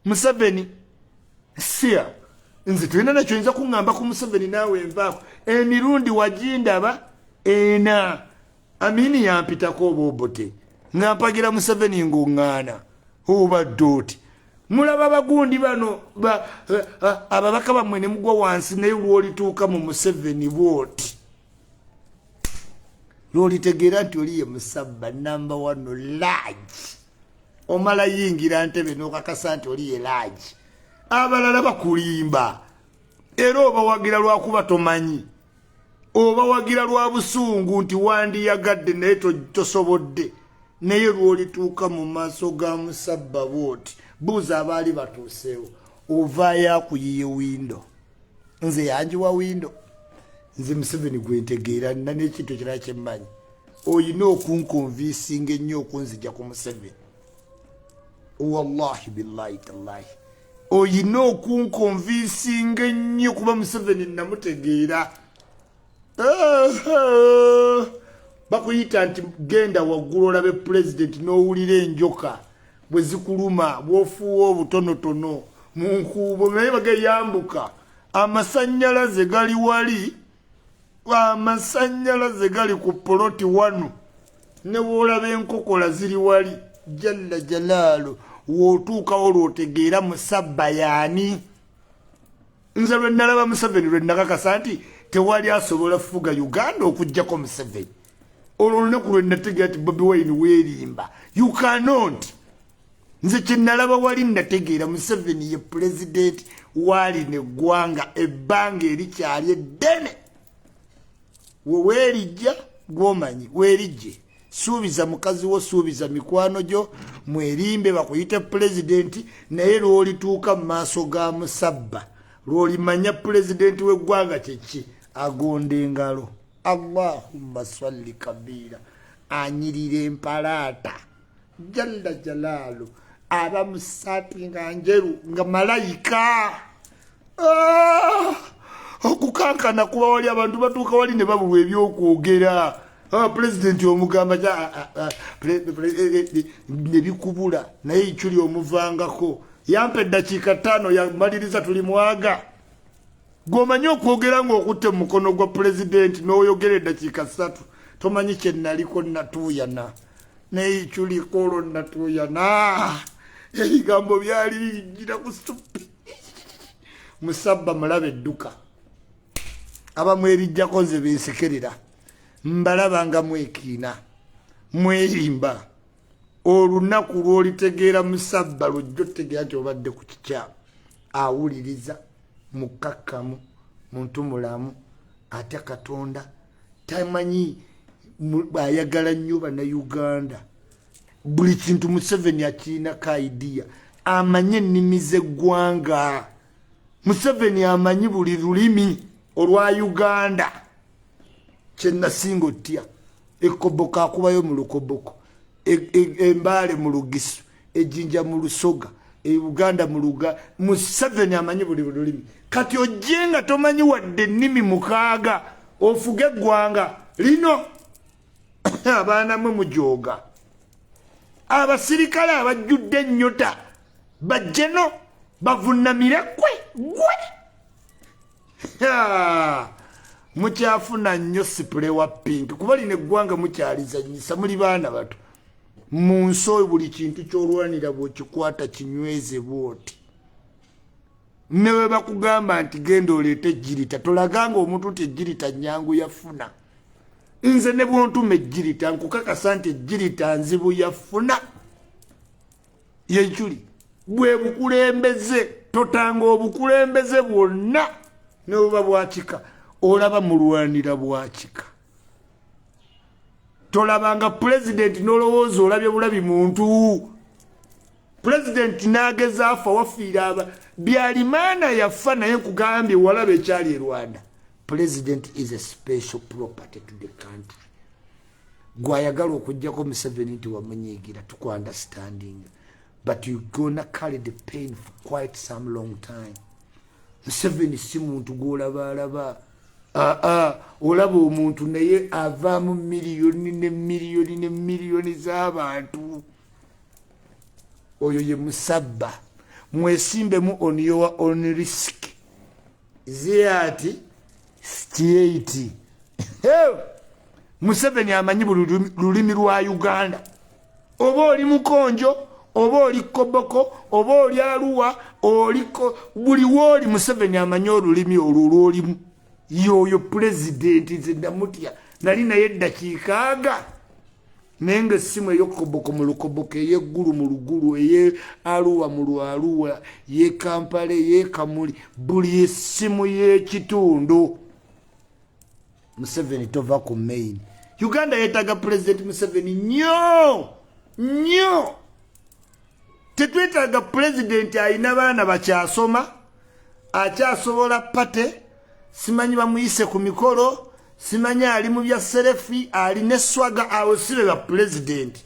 A: Museven siya nze tulina nakyo yinza kuŋŋamba ku Museven naawe envaako emirundi wagindaba ena Amini yampitako bobote nga mpagira Museven ngongana obadde oti mulaba bagundi bano ababaka bamwe ne mugwa wansi naye lwolituuka mu Museven bwoti lwolitegeera nti oliye musabba number 1 large omala yingira ntebe n'okakasa nti oliye large abalala bakulimba era obawagira lwakuba tomanyi oba wagira lwa busungu nti wandiyagadde naye tosobodde naye lwolituuka mu maaso ga musabba bwoti buuza abaali batuuseewo ovaayo akuyiye windo nze yanjiwa windo nze Museven gwentegeera nina n'ekintu kirala kyemmanyi oyina okunkonviisinga ennyo okunzija ku Museven wallahi billahi tallahi oyina okunkonviisinga ennyo kuba Museven namutegeera bakuyita nti genda waggulu olabe president n'owulira enjoka bwe zikuluma bw'ofuuwa obutonotono mu nkuubo naye bageyambuka amasannyalaze gali wali amasannyalaze gali ku poloti wano ne woolaba enkokola ziri wali jalla jalaalu wootuukawo lw'otegeera musabba yaani nze lwe nalaba Museven lwe nakakasa nti tewali asobola fuga Uganda okujjako Museven olwo olunaku lwe nategeera ti Bobi Wine weerimba you cannot nze kye nalaba wali nategeera Museven ye president wali neggwanga ebbanga erikyali eddene weerijja gwomanyi weerijje suubiza mukazi wo suubiza mikwano gyo mwerimbe bakuyite president naye lwolituuka mu maaso ga musabba lwolimanya president w'eggwanga kyeki agonda engalo Allahumma salli kabira anyirira empalaata jalla jalaalu aba musaati nga njeru nga malayika okukankana kuba wali abantu batuuka wali ne babulwa ebyokwogera president omugamba ne bikubula naye ikyuli omuvangako yampa eddakiika 5 yamaliriza tuli mwaga gwomanyi okwogera ng'okutte mu mukono gwa president n'oyogera eddakiika 3 tomanyi kye naliko natuuyana naye ikyuliko olwo natuuyana ebigambo byali bijjira ku stupi musabba mulaba edduka abamwerijjako nze bensekerera mbalaba nga mwekiina mwerimba olunaku lw'olitegeera musabba lwojja otegeera nti obadde ku kikyamu awuliriza mukakkamu muntu mulamu ate Katonda tamanyi ayagala nnyo bannayuganda buli kintu Museven akiinako idea amanye ennimi z'eggwanga Museven amanyi buli lulimi olwa Uganda kye nasinga otya ekoboko akubayo mu lukoboko embaale mu lugisu ejjinja mu lusoga Uganda mu luga Museven amanyi buli lulimi kati ojje nga tomanyi wadde ennimi 6 ofuge eggwanga lino abaana mwe mujooga abasirikale abajjudde ennyota bajjeno bavunamire gwe mukyafuna nnyo sipule wa pink kuba lino eggwanga mukyalizanyisa muli baana bato mu nsi buli kintu ky'olwanira bw'okikwata kinyweze bwoti ne bwe bakugamba nti genda oleete ejjirita tolaganga omuntu nti ejjirita nnyangu yafuna nze ne bwontuma ejjirita nkukakasa nti ejjirita nzibu yafuna yenkyuli bwe bukulembeze totanga obukulembeze bwonna ne buba bwakika olaba mulwanira bwakika tolabanga president nolowooza olabye bulabi muntu president nageza afa wafiira aba Byalimana yafa naye nkugambye walaba ekyali e Rwanda president is a special property to the country gwayagala okujjako Museven nti wamunyiigira understanding but you gonna carry the pain for quite some long time Museven si muntu gwolaba olaba omuntu naye avaamu miliyoni ne miliyoni ne miliyoni z'abantu oyo ye musabba mwesimbemu on your own risk ziyati 68 Museven amanyi lulimi lwa Uganda. Oba oli Mukonjo, oba oli Koboko, oba oli Arua, oliko buli woli Museven amanyi olulimi olwo olimu. Yoyo president nze ndamutya nali naye eddakiika aga nenge simu ey'Koboko mu Lukoboko, ey'Eggulu mu Lugulu, ey'Arua mu Lwaruwa, ye Kampala, ye Kamuli, buli simu y'ekitundu. Museven tova ku main. Uganda yetaga president Museven nnyo. Tetwetaga president ayina baana bakyasoma, akyasobola pate, simanyi bamuyise ku mikolo, simanyi ali mu bya serefi, ali ne swaga, awo sibe ba president.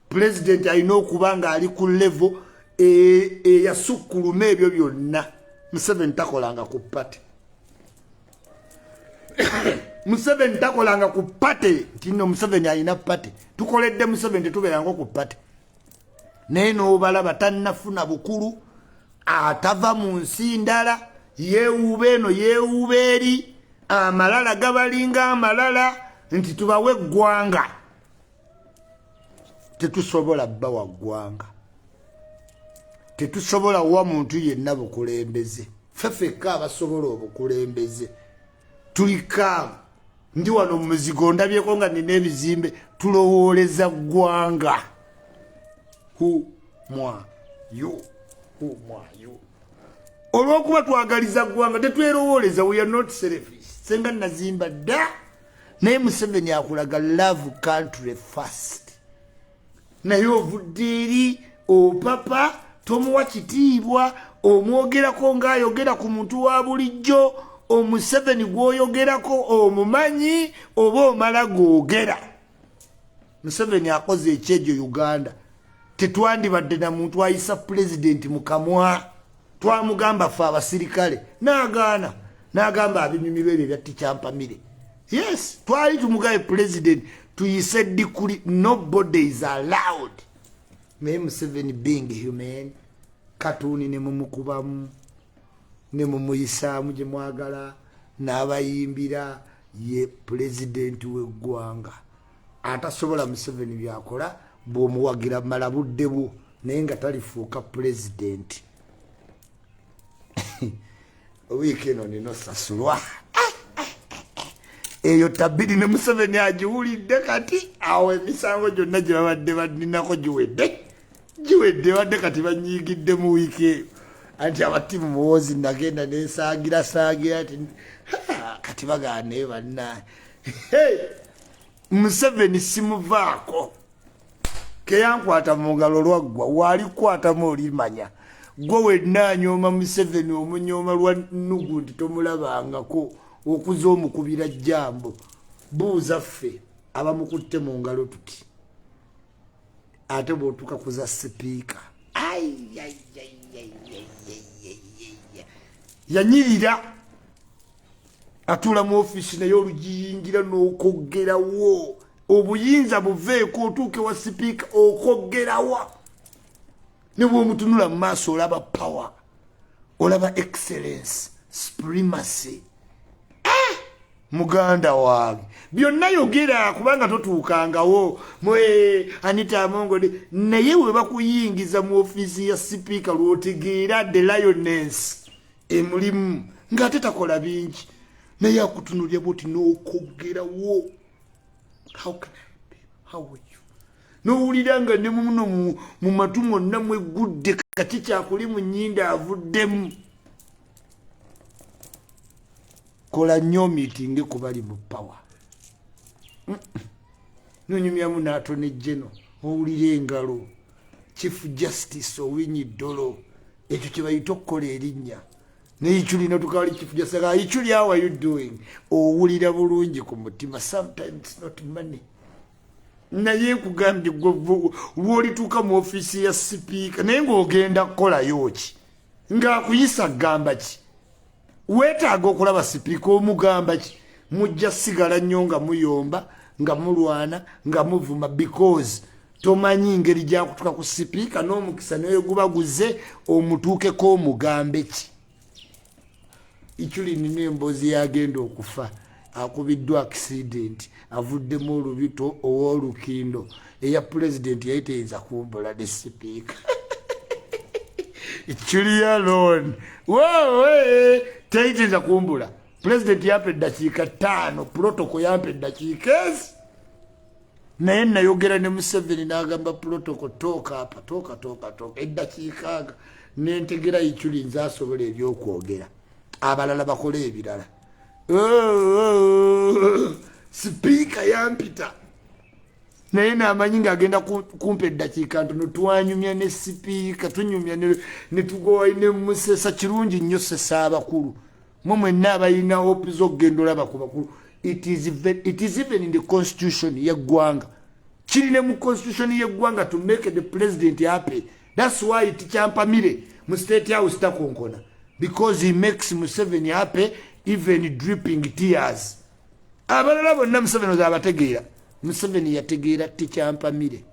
A: President ayina okuba nga ali ku level eyasukkuluma ebyo byonna. Museven takolanga ku pate. Museven takolanga ku pate. Tino Museven ayina pate. Tukoledde Museven tetubeeranga ku pate. Naye n'obalaba tannafuna bukulu, atava mu nsi ndala, yeewuuba eno yeewuuba eri, amalala gabalinga amalala, nti tubawe eggwanga. Tetusobola bbawa ggwanga. Tetusobola wa muntu yenna bukulembeze. Ffeffekka abasobola obukulembeze. Tulikaamu. Ndi wano mu muzigo ndabyeko nga nina ebizimbe, tulowooleza ggwanga. Who mwa you? Olwokuba twagaliza ggwanga tetwerowooleza, we are not selfish. Senga nazimba dda. Naye Museven akulaga love country first. Naye ovudde eri opapa tomuwa kitiibwa, omwogerako ng'ayogera ku muntu wa bulijjo, Museven gw'oyogerako omumanyi oba omala googera. Museven akoze ekyejo Uganda. Tetwandibadde na muntu ayisa president mukamwa. Twamugamba ffe abasirikale n'agamba abinyumirwa ebyo byattikyampamire. Yes, twali tumugabe president tuyise dikuli, nobody is allowed. Naye Museven being human, katuni ne mumukubamu, ne mumuyisaamu gye mwagala, n'abayimbira, ye president w'eggwanga. Atasobola Museven byakola bw'omuwagira mala budde bwo, naye nga talifuuka president. Wiiki eno nino sasulwa. Eyo tabiri ne Museven agiwulidde kati, awo emisango gyonna gye babadde baninako giwedde wadde kati banyiigidde mu wiiki eyo. Anti abatimu muwozi nagenda nesaagira ati kati bagaane bannaye. Museven simuvaako. Keyankwata mu ngalo lwaggwa, walikwatamu olimanya. Gwe wennaanyooma Museven omunyooma lwa nnugu nti tomulabangako, okuza omukubira jjambo. Buuza ffe abamukutte mu ngalo tuti. Ate bw'otuuka kuza sipiika. Yanyirira. Atula mu ofisi naye olugiyingira n'okoggerawo. Obuyinza buveeko otuuke wa sipiika okoggerawa. Ne bw'omutunula mu maaso olaba power, olaba excellence, supremacy. Muganda wange byonna yogera kubanga totuukangawo Anita Amongo naye we bakuyingiza mu ofisi ya sipiika lw'otegeera the lioness emulimu ng'ate takola bingi naye akutunulya bwoti n'okoggerawo. How can I help you? How are you? N'owulira nga ne muno mu matu mwonna mwegudde kati kyakuli mu nnyindo avuddemu. Kola nnyo meeting ku bali mu power. Nonyumyamu n'atone General, owulira engalo. Chief Justice Owinyi Dolo, ekyo kye bayita okukola erinnya. Neichuli notukali Chief Justice, Ichuli, how are you doing? Owulira bulungi ku mutima. Sometimes it's not money. Naye nkugambye lw'olituuka mu ofisi ya sipiika naye ng'ogenda kukolayo ki? Ng'akuyisa gamba ki? Weetaaga okulaba sipiika omugamba ki? Mujja sigala nnyo nga muyomba, nga mulwana, nga muvuma because tomanyi ngeri gyakutuuka ku sipiika n'omukisa naye gubaguze omutuukeko omugambe ki? Ichuli nina emboozi yagenda okufa. akubiddwa accident avuddemu olubito ow'olukindo eya president yayiteyinza kumbula ne sipiika Julia Lone wowe teyiteyinza kumbula president yampa eddakiika 5 protocol yampa eddakiika ezi naye nayogera ne Museven n'agamba protocol toka eddakiika aga nentegera Ichuli nze asobola ebyokwogera abalala bakola ebirala sipiika yampita naye n'amanyi ng'agenda kumpa eddakiika ntono twanyumya ne sipiika tunyumya ne tugowayi ne musesa kirungi nnyo sesa abakulu mwe mwenna abalina hope z'okugenda olaba ku bakulu it is even in the constitution y'eggwanga kiri ne mu constitution y'eggwanga to make the president happy. That's why tichampamire mu state house takonkona because he makes Museven happy even dripping tears. Abalala bonna Museven ozabategeera Museven yategeera tichampamire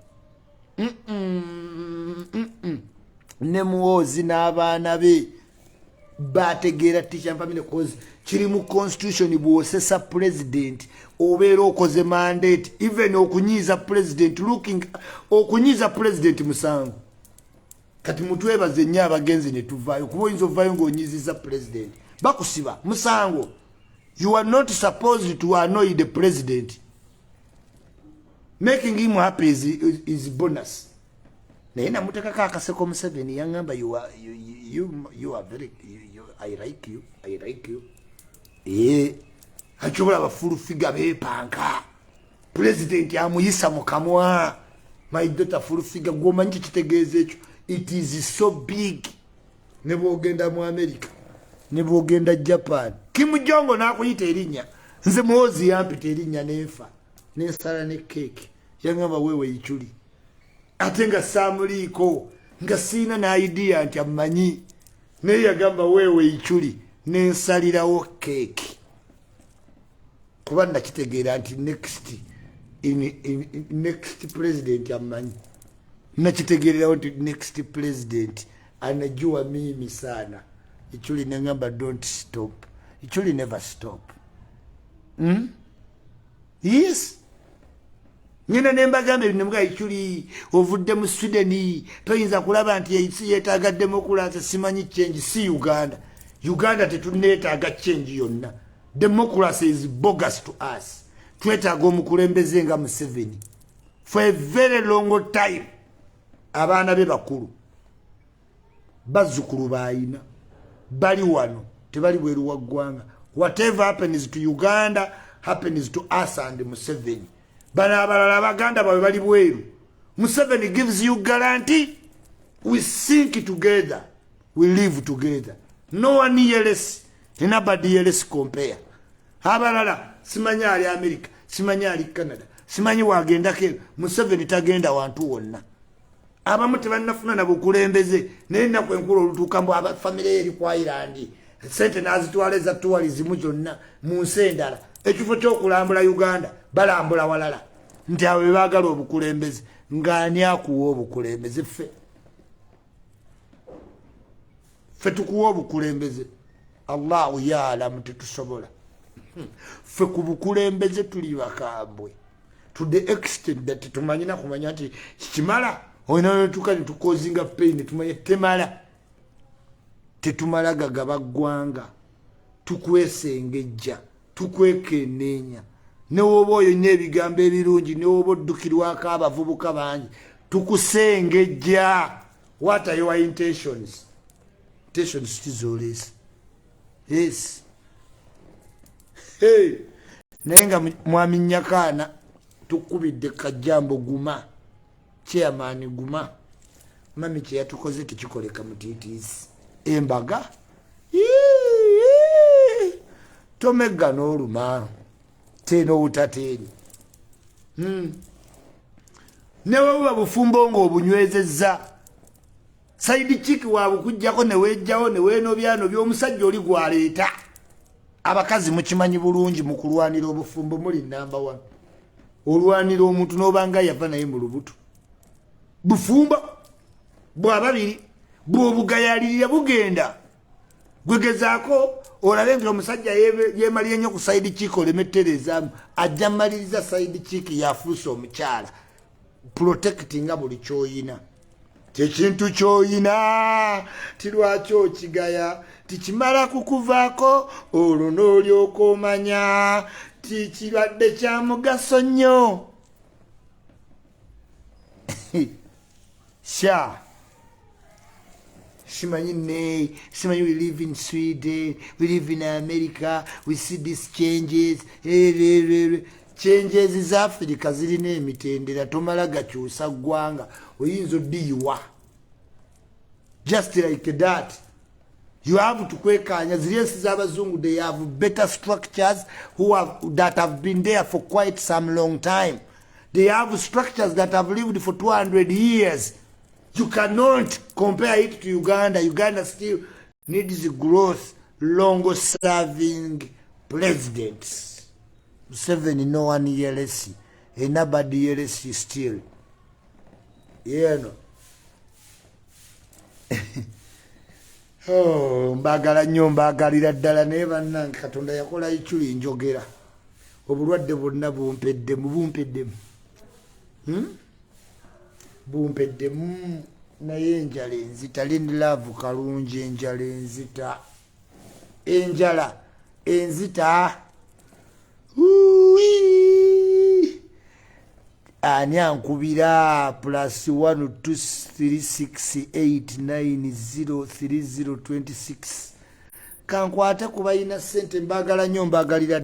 A: ne muwozi n'abaana be bategeera tichampamire cause kiri mu constitution bwosesa president obeera okoze mandate even okunyiiza president looking okunyiiza president musango kati mutwebaze nnyo abagenzi ne tuvaayo kuba oyinza ovaayo ng'onyiiziza president bakusiba musango. You are not supposed to annoy the president. Making him happy is bonus. Naye namutekako akaseko Museven yangamba you are very I like you. Achobola abafulu figa bepanka president amuyisa mu kamwa my daughter full figure gomanyi kitegeeza ekyo it is so big. Ne bogenda mu America ne bogenda Japan Kim Jongo nakuyita erinnya nze muwozi yampita erinnya nefa nensala ne cake yangamba wewe Ichuli ate nga samuliiko nga sina na idea nti amanyi naye yagamba wewe Ichuli nensalirawo cake kuba nakitegeera nti next president amanyi nakitegeererawo nti next president anajua mimi sana. Ichuli nengamba don't stop. Ichuli never stop. Yes. Nyina nembagambe nemuga Ichuli ovudde mu Sweden toyinza kulaba nti ensi yeetaaga democracy simanyi change si Uganda. Uganda tetuneetaaga change yonna. Democracy is bogus to us. Twetaaga omukulembeze nga Museven. For a very long time. Abaana be bakulu. Bazzukulu bayina. Bali wano. Tebali bweru wa ggwanga. Whatever happens to Uganda happens to us and Museven. Bana abalala Baganda bawe bali bweru. Museven gives you guarantee. We sink together. We live together. No one else. Nobody else compare. Abalala simanyi ali America, simanyi ali Canada, simanyi wagenda ke Museven tagenda wantu wonna. Abamu tebannafuna na bukulembeze naye nnaku enkulu olutuuka mbu aba family eri kwa Ireland sente nazitwala za tourism zonna mu nsi endala ekifo ky'okulambula Uganda balambula walala nti abo be baagala obukulembeze ng'ani akuwa obukulembeze ffe tukuwa obukulembeze Allahu ya'lamu tetusobola ffe ku bukulembeze tuli bakambwe to the extent that tumanyina kumanya nti kimala oyina tukali tukozinga pain tumanye temala tetumala gagaba ggwanga tukwesengejja tukwekenneenya ne woba oyo n'ebigambo ebirungi ne woba oddukirwako abavubuka bangi tukusengejja. What are your intentions? Intentions tizolesi. Yes. Hey. Nenga mwami Nyakana tukubidde kajambo guma. Chairman guma. Mami kye yatukoze tekikoleka mutiitiisi. Embaga. Tomega n'oluma. Teno utateni. Newe buba bufumbo ng'obunywezezza. Saidi chiki wabukujjako ne wejjawo ne weenobyano by'omusajja oli gwaleeta. Abakazi mukimanyi bulungi mu kulwanira obufumbo muli number 1. Olwanira omuntu n'obanga yava naye mu lubuto. Bufumbo bw'ababiri bw'obugayalirira bugenda. Gwegezaako olabe nga omusajja yeemalira nnyo ku side chick olemetterezaamu ajja maliriza side chick yafuusa omukyala protectinga buli kyoyina kyekintu kyoyina tilwaki okigaya tikimala kukuvaako olwo n'olyoka omanya tikibadde kya mugaso nnyo sha Simanyi, we live in Sweden, we live in America, we see these changes. Changes is Africa, zirina emitendera tomala gakyusa ggwanga oyinza oddiyiwa. Just like that. You have to kwekanya ziriensi z'abazungu, they have better structures that have been there for quite some long time. They have structures that have lived for 200 years. You cannot compare it to Uganda. Uganda still needs growth, long-serving presidents. Museven no one years, and nobody years still. You know. Oh, mbagala nnyo mbagalira ddala naye bannange Katonda yakola ikyuli njogera. Obulwadde bwonna bumpeddemu. Bumpeddemu naye enjala enzita Lindi Love Kalungi enjala enzita ani ankubira +1 23689033026 kankwate kubayina ssente mbagala nnyo mbagalira